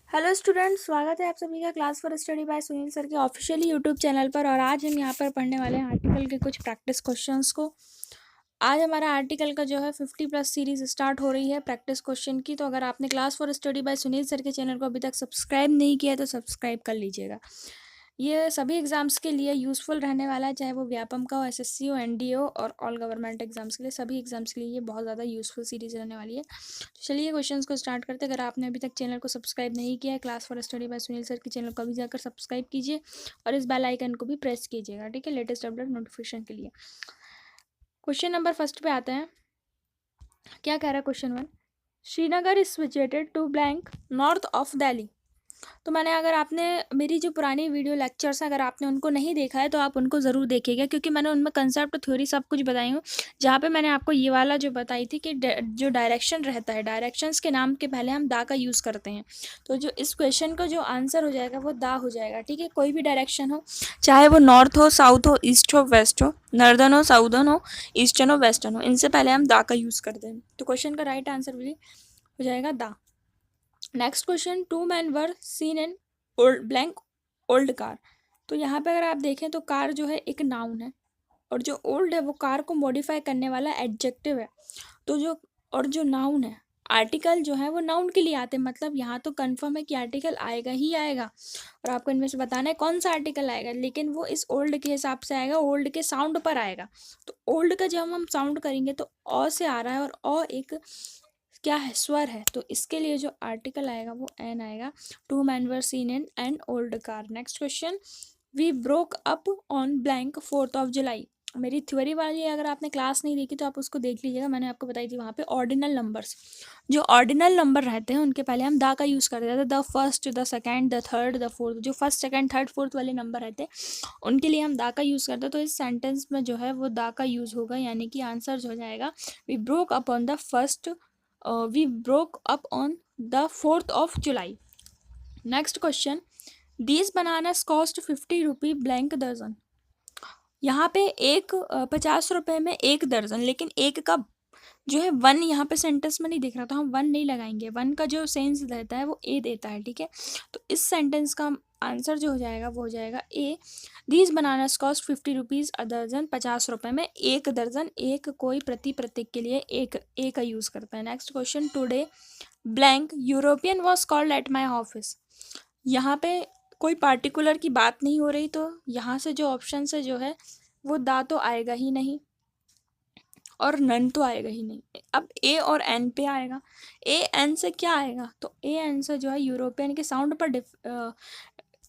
Hello students, स्वागत है आप सभी का class for study bye Sunil sir के ऑफिशियली यूट्यूब चैनल पर। और आज हम यहाँ पर पढ़ने वाले हैं आर्टिकल के कुछ प्रैक्टिस क्वेश्चंस को। आज हमारा आर्टिकल का जो है 50+ सीरीज स्टार्ट हो रही है प्रैक्टिस क्वेश्चन की। तो अगर आपने class for study bye Sunil sir के चैनल को अभी तक सब्सक्राइब नहीं किया है तो सब्सक्राइब कर लीजिएगा। ये सभी एग्ज़ाम्स के लिए यूज़फुल रहने वाला है, चाहे वो व्यापम का हो, एसएससी हो, एनडीए हो और ऑल गवर्नमेंट एग्जाम्स के लिए, सभी एग्जाम्स के लिए ये बहुत ज़्यादा यूज़फुल सीरीज रहने वाली है। तो चलिए क्वेश्चंस को स्टार्ट करते हैं। अगर आपने अभी तक चैनल को सब्सक्राइब नहीं किया है, class for study bye Sunil sir के चैनल को अभी जाकर सब्सक्राइब कीजिए और इस बेल आइकन को भी प्रेस कीजिएगा, ठीक है, लेटेस्ट अपडेट नोटिफिकेशन के लिए। क्वेश्चन नंबर फर्स्ट पे आते हैं। क्या कह रहा है question 1? Srinagar is situated to blank north of Delhi. तो मैंने, अगर आपने मेरी जो पुरानी वीडियो लेक्चर्स हैं अगर आपने उनको नहीं देखा है तो आप उनको ज़रूर देखिएगा, क्योंकि मैंने उनमें कंसेप्ट थ्योरी सब कुछ बताई हूँ। जहाँ पे मैंने आपको ये वाला जो बताई थी कि जो डायरेक्शन रहता है, डायरेक्शंस के नाम के पहले हम दा का यूज़ करते हैं। तो जो इस क्वेश्चन का जो आंसर हो जाएगा वो दा हो जाएगा, ठीक है। कोई भी डायरेक्शन हो, चाहे वो नॉर्थ हो, साउथ हो, ईस्ट हो, वेस्ट हो, नॉर्दर्न हो, साउदर्न हो, ईस्टर्न हो, वेस्टर्न हो, इनसे पहले हम दा का यूज़ करते हैं। तो क्वेश्चन का राइट आंसर भी हो जाएगा दा। Next question, 2 men were seen in old blank old car. तो यहाँ पे अगर आप देखें तो कार जो है एक नाउन है और जो ओल्ड है वो कार को मॉडिफाई करने वाला एडजेक्टिव है। तो जो नाउन है, आर्टिकल जो है वो नाउन के लिए आते हैं, मतलब यहाँ तो कंफर्म है कि आर्टिकल आएगा ही आएगा। और आपको इनमें से बताना है कौन सा आर्टिकल आएगा, लेकिन वो इस ओल्ड के हिसाब से आएगा, ओल्ड के साउंड पर आएगा। तो ओल्ड का जब हम साउंड करेंगे तो अ से आ रहा है और अ एक क्या है, स्वर है, तो इसके लिए जो आर्टिकल आएगा वो एन आएगा। 2 men were seen in an old car. Next question, we broke up on blank 4th of July। मेरी थ्योरी वाली अगर आपने क्लास नहीं देखी तो आप उसको देख लीजिएगा, मैंने आपको बताई थी वहाँ पे ऑर्डिनल नंबर्स, जो ऑर्डिनल नंबर रहते हैं उनके पहले हम दा का यूज़ करते थे। The first, the second, the third, the fourth, जो फर्स्ट सेकेंड थर्ड फोर्थ वाले नंबर रहते हैं उनके लिए हम दा का यूज़ करते हैं। तो इस सेंटेंस में जो है वो दा का यूज़ होगा, यानी कि आंसर जो हो जाएगा, we broke up on the first, we broke up on the 4th of July. Next question, these bananas cost 50 rupee blank दर्जन। यहाँ पे 50 रुपये में एक दर्जन, लेकिन एक का जो है वन यहाँ पे सेंटेंस में नहीं दिख रहा, तो हम वन नहीं लगाएंगे। वन का जो सेंस रहता है वो ए देता है, ठीक है। तो इस सेंटेंस का आंसर जो हो जाएगा वो हो जाएगा A. These bananas cost 50 rupees a dozen. 50 रुपये में एक दर्जन, एक कोई प्रतीक के लिए एक ए का यूज़ करता है। Next question, today blank European was called at my office. यहाँ पे कोई पार्टिकुलर की बात नहीं हो रही, तो यहाँ से जो ऑप्शन से जो है वो दा तो आएगा ही नहीं और नन तो आएगा ही नहीं। अब ए और एन पे आएगा। ए एन से क्या आएगा, तो ए एन से जो है यूरोपियन के साउंड पर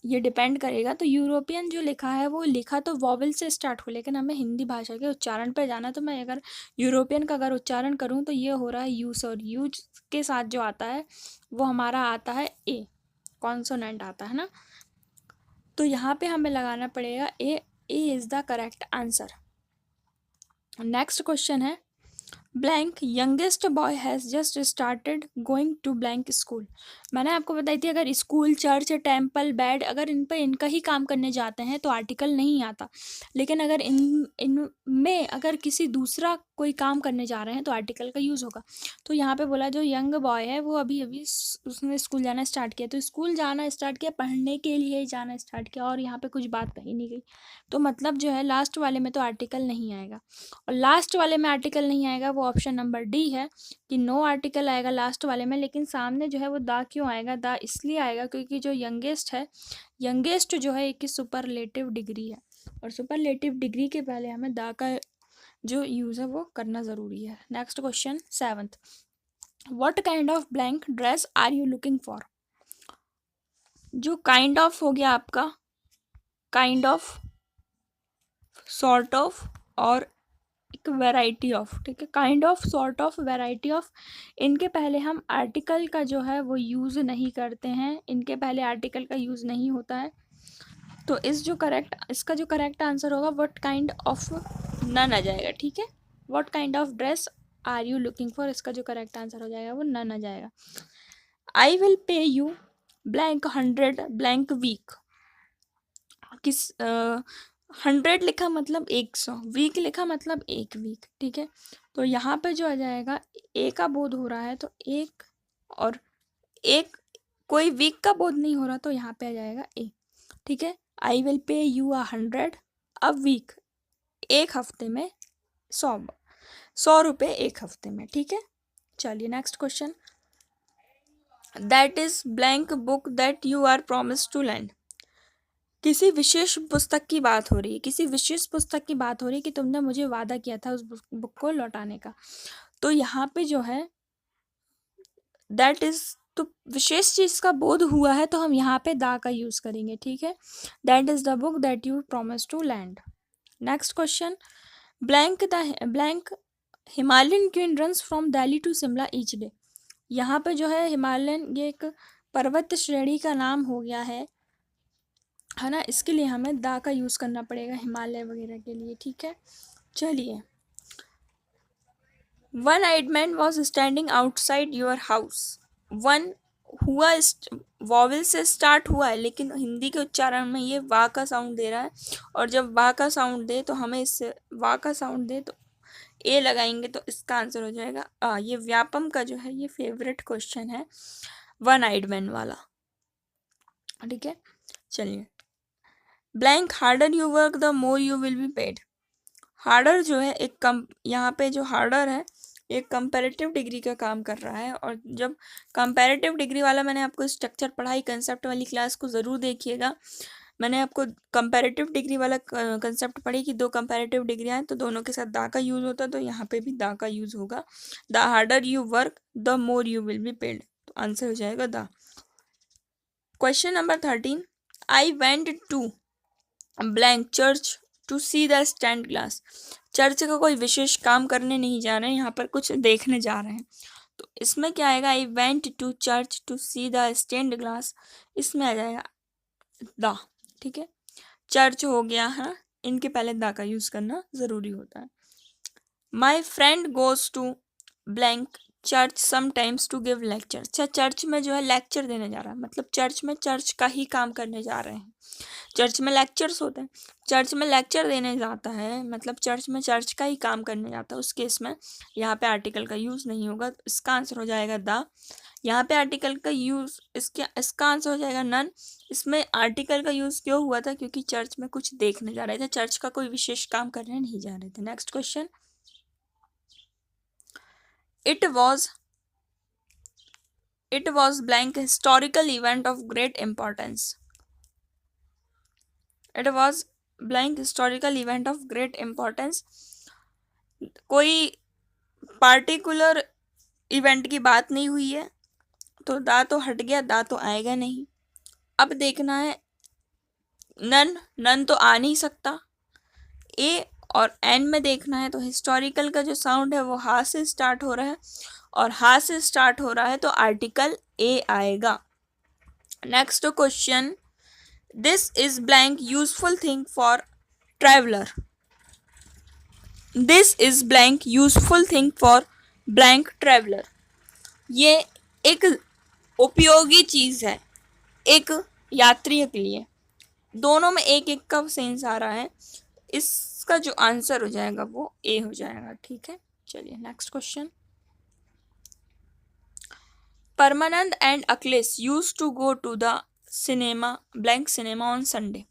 ये डिपेंड करेगा। तो यूरोपियन जो लिखा है वो लिखा तो वॉवल से स्टार्ट हो, लेकिन हमें हिंदी भाषा के उच्चारण पर जाना, तो मैं अगर यूरोपियन का अगर उच्चारण करूँ तो ये हो रहा है यूज, और यूज के साथ जो आता है वो हमारा आता है ए, कॉन्सोनेंट आता है ना। तो यहाँ पे हमें लगाना पड़ेगा A. A is the correct answer. Next question है, blank youngest boy has just started going to blank school. मैंने आपको बताई थी अगर स्कूल, चर्च, टेम्पल, बेड, अगर इन पर इनका ही काम करने जाते हैं तो आर्टिकल नहीं आता, लेकिन अगर इनमें अगर किसी दूसरा कोई काम करने जा रहे हैं तो आर्टिकल का यूज़ होगा। तो यहाँ पे बोला जो यंग बॉय है वो अभी अभी उसने स्कूल जाना स्टार्ट किया, तो स्कूल जाना स्टार्ट किया, पढ़ने के लिए जाना स्टार्ट किया, और यहाँ पे कुछ बात कही नहीं गई। तो मतलब जो है लास्ट वाले में तो आर्टिकल नहीं आएगा, और लास्ट वाले में आर्टिकल नहीं आएगा वो ऑप्शन नंबर डी है कि नो आर्टिकल आएगा लास्ट वाले में। लेकिन सामने जो है वो दा क्यों आएगा, दा इसलिए आएगा क्योंकि जो यंगेस्ट है, यंगेस्ट जो है एक सुपरलेटिव डिग्री है, और सुपरलेटिव डिग्री के पहले हमें दा का जो यूज़ है वो करना ज़रूरी है। Next question 7th, what kind of blank dress are you looking for. जो काइंड ऑफ हो गया आपका काइंड ऑफ, सॉर्ट ऑफ और एक वैरायटी ऑफ, ठीक है। Kind of, sort of, variety of, इनके पहले हम आर्टिकल का जो है वो यूज़ नहीं करते हैं, इनके पहले आर्टिकल का यूज़ नहीं होता है। तो इसका जो करेक्ट आंसर होगा व्हाट काइंड ऑफ, नन आ जाएगा, ठीक है। What kind of dress are you looking for, इसका जो करेक्ट आंसर हो जाएगा वो नन आ जाएगा। I will pay you blank 100 blank week. किस 100 लिखा मतलब 100, वीक लिखा मतलब एक वीक, ठीक है। तो यहाँ पे जो आ जाएगा ए का बोध हो रहा है, तो एक और एक कोई वीक का बोध नहीं हो रहा तो यहाँ पे आ जाएगा ए। ठीक है, I will pay you 100 a week, एक हफ्ते में 100 रुपये एक हफ्ते में। ठीक है, चलिए next question. That is blank book that you are promise to land. किसी विशेष पुस्तक की बात हो रही है, किसी विशेष पुस्तक की बात हो रही है कि तुमने मुझे वादा किया था उस बुक को लौटाने का। तो यहाँ पे जो है दैट इज, तो विशेष चीज का बोध हुआ है तो हम यहाँ पे दा का यूज करेंगे। ठीक है, that is the book that you promise to land. Next question. Blank Himalayan queen runs from Delhi to Shimla each day. यहाँ पे जो है हिमालयन, ये एक पर्वत श्रेणी का नाम हो गया है ना, इसके लिए हमें दा का यूज़ करना पड़ेगा हिमालय वगैरह के लिए। ठीक है, चलिए। One eyed man was standing outside your house. One हुआ वॉवल से स्टार्ट हुआ है, लेकिन हिंदी के उच्चारण में ये वा का साउंड दे रहा है, और जब वा का साउंड दे तो हमें इससे वा का साउंड दे तो ए लगाएंगे, तो इसका आंसर हो जाएगा ये व्यापम का जो है ये फेवरेट क्वेश्चन है, वन आइड मैन वाला। ठीक है, चलिए। Blank harder you work the more you will be paid. Harder जो है यहाँ पे जो हार्डर है एक कंपैरेटिव डिग्री का काम कर रहा है, और जब कंपैरेटिव डिग्री वाला मैंने आपको स्ट्रक्चर पढ़ाई, कंसेप्ट वाली क्लास को ज़रूर देखिएगा। मैंने आपको कंपैरेटिव डिग्री वाला कंसेप्ट पढ़ी कि दो कंपैरेटिव डिग्रियाँ हैं तो दोनों के साथ दा का यूज़ होता है, तो यहाँ पे भी दा का यूज़ होगा। The harder you work the more you will be paid, तो आंसर हो जाएगा the. Question number 13। I went to blank church to see the stand glass. Church का कोई विशेष काम करने नहीं जा रहे हैं, यहाँ पर कुछ देखने जा रहे हैं, तो इसमें क्या आएगा, I went to church to see the stand glass, इसमें आ जाएगा दा। ठीक है, चर्च हो गया है, इनके पहले दा का यूज़ करना ज़रूरी होता है। My friend goes to blank church sometimes to give lecture. अच्छा, चर्च में जो है लेक्चर देने जा रहा है, मतलब चर्च में चर्च का ही काम करने जा रहे हैं। चर्च में लेक्चर्स होते हैं, चर्च में लेक्चर देने जाता है, मतलब चर्च में चर्च का ही काम करने जाता है, उस केस में यहाँ पे आर्टिकल का यूज़ नहीं होगा, तो इसका आंसर हो जाएगा दा। यहाँ पे आर्टिकल का यूज़, इसका आंसर हो जाएगा नन। इसमें आर्टिकल का यूज़ क्यों हुआ था, क्योंकि चर्च में कुछ देखने जा रहे थे, चर्च का कोई विशेष काम करने नहीं जा रहे थे। Next question. It was blank historical event of great importance. It was blank historical event of great importance. कोई पार्टिकुलर इवेंट की बात नहीं हुई है, तो दा तो हट गया, दा तो आएगा नहीं। अब देखना है नन तो आ नहीं सकता, ए और एन में देखना है, तो हिस्टोरिकल का जो साउंड है वो हा से स्टार्ट हो रहा है, और हा से स्टार्ट हो रहा है तो आर्टिकल ए आएगा। Next question. This is blank useful thing for traveller. This is blank useful thing for blank traveller. ये एक उपयोगी चीज़ है एक यात्री के लिए। दोनों में एक एक का सेंस आ रहा है, इसका जो आंसर हो जाएगा वो ए हो जाएगा। ठीक है, चलिए next question. Parmanand and Akhilesh use to go to the cinema blank cinema on Sunday.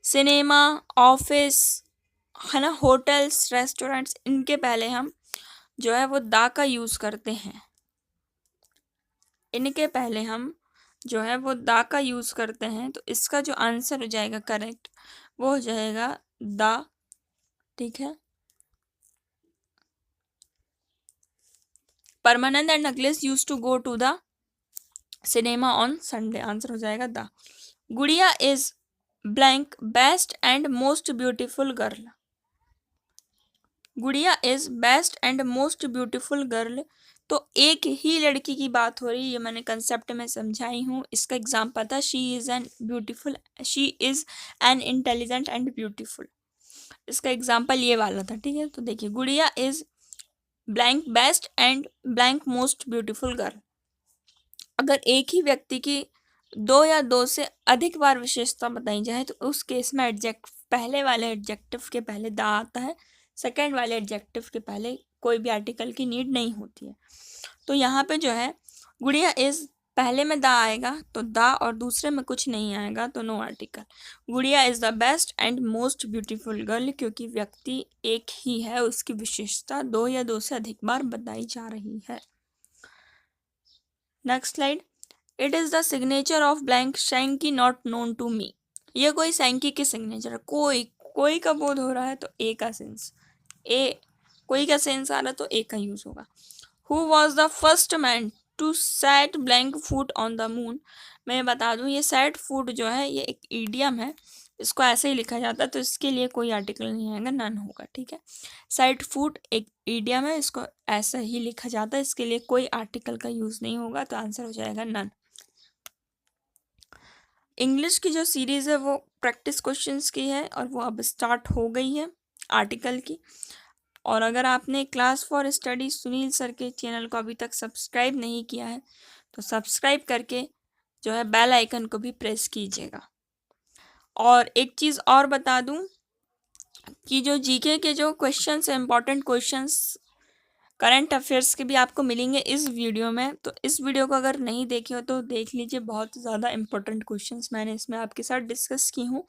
Cinema, office है ना, होटल्स, रेस्टोरेंट्स, इनके पहले हम जो है वो दा का यूज़ करते हैं, इनके पहले हम जो है वो दा का यूज़ करते हैं, तो इसका जो आंसर हो जाएगा करेक्ट वो हो जाएगा दा। ठीक है, Parmanand and Akhilesh use to go to the cinema on Sunday, answer हो जाएगा the. Gudiya is blank best and most beautiful girl. Gudiya is best and most beautiful girl, तो एक ही लड़की की बात हो रही है, ये मैंने कंसेप्ट में समझाई हूँ। इसका एग्जाम्पल था she is an intelligent and beautiful, इसका एग्जाम्पल ये वाला था। ठीक है, तो देखिए गुड़िया is blank best and blank most beautiful girl. अगर एक ही व्यक्ति की दो या दो से अधिक बार विशेषता बताई जाए तो उस केस में पहले वाले एडजेक्टिव के पहले दा आता है, सेकेंड वाले एडजेक्टिव के पहले कोई भी आर्टिकल की नीड नहीं होती है। तो यहाँ पे जो है गुड़िया इज पहले में द आएगा तो द, और दूसरे में कुछ नहीं आएगा तो नो आर्टिकल। गुड़िया is the best and most beautiful girl, क्योंकि व्यक्ति एक ही है, उसकी विशेषता दो या दो से अधिक बार बताई जा रही है। Next slide. It is the signature of blank shanky not known to me. ये कोई शैंकी की सिग्नेचर है। कोई का बोध हो रहा है तो ए का सेंस, ए कोई का सेंस आ रहा है तो ए का यूज होगा। Who was the first man to set blank foot on the moon. मैं बता दूं ये सेट फुट जो है ये एक ईडियम है, इसको ऐसे ही लिखा जाता है तो इसके लिए कोई आर्टिकल नहीं आएगा, नन होगा, ठीक है। सेट फुट एक ईडियम है, इसको ऐसा ही लिखा जाता है, इसके लिए कोई आर्टिकल का यूज नहीं होगा तो आंसर हो जाएगा नन। इंग्लिश की जो सीरीज़ है वो प्रैक्टिस क्वेश्चंस की है और वो अब स्टार्ट हो गई है आर्टिकल की। और अगर आपने class for study Sunil sir के चैनल को अभी तक सब्सक्राइब नहीं किया है तो सब्सक्राइब करके जो है बेल आइकन को भी प्रेस कीजिएगा। और एक चीज़ और बता दूं कि जो जीके के जो क्वेश्चंस हैं, इंपॉर्टेंट क्वेश्चंस करंट अफेयर्स के भी आपको मिलेंगे इस वीडियो में, तो इस वीडियो को अगर नहीं देखे हो तो देख लीजिए। बहुत ज़्यादा इंपॉर्टेंट क्वेश्चंस मैंने इसमें आपके साथ डिस्कस की हूँ,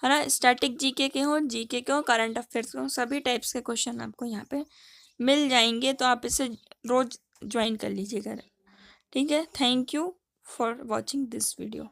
है ना। स्टैटिक जीके के हो, जीके के हो, करंट अफेयर्स के हो, सभी टाइप्स के क्वेश्चन आपको यहाँ पे मिल जाएंगे, तो आप इसे रोज़ ज्वाइन कर लीजिएगा, ठीक है। Thank you for watching this video.